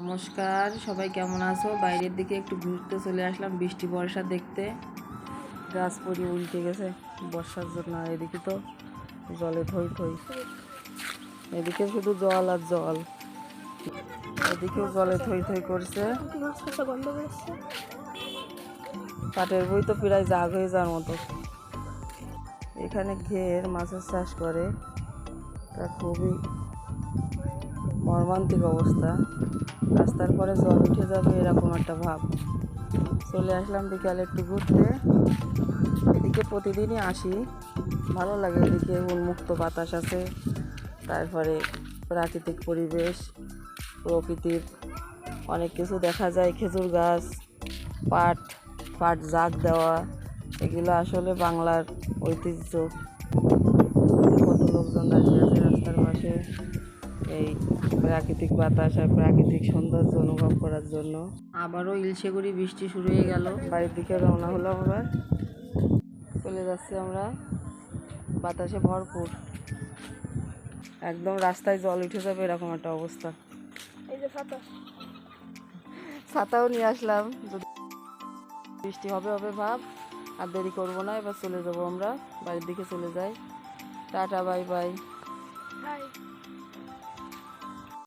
নমস্কার, সবাই কেমন আছো? বাইরের দিকে একটু ঘুরতে চলে আসলাম বৃষ্টি বর্ষা দেখতে। গাছ পড়ে উল্টে গেছে বর্ষার জন্য। আর এদিকে তো জলে থই থই, এদিকে শুধু জল আর জল, এদিকেও জলে থই থই করছে। পাটের বই তো প্রায় জাগ হয়ে যাওয়ার মতো। এখানে ঘের মাছের চাষ করে, তা খুবই মর্মান্তিক অবস্থা। রাস্তার পরে জল উঠে যাবে এরকম একটা ভাব। চলে আসলাম বিকালে একটু ঘুরতে। এদিকে প্রতিদিনই আসি, ভালো লাগে। এদিকে উন্মুক্ত বাতাস আছে, তারপরে প্রাকৃতিক পরিবেশ, প্রকৃতির অনেক কিছু দেখা যায়। খেজুর গাছ, পাট পাট জাগ দেওয়া, এগুলো আসলে বাংলার ঐতিহ্য। কত লোকজন দাঁড়িয়ে আছে রাস্তার পাশে এই প্রাকৃতিক বাতাস আর প্রাকৃতিক সৌন্দর্য অনুভব করার জন্য। আবারও ইলশেগুড়ি বৃষ্টি শুরু হয়ে গেল। বাড়ির দিকে রওনা হলাম, আবার চলে যাচ্ছি আমরা। বাতাসে ভরপুর, একদম রাস্তায় জল উঠে যাবে এরকম একটা অবস্থা। এই যে ছাতাও নিয়ে আসলাম, যদি বৃষ্টি হবে হবে ভাব। আর দেরি করবো না, এবার চলে যাবো আমরা, বাড়ির দিকে চলে যাই। Tata, bye bye.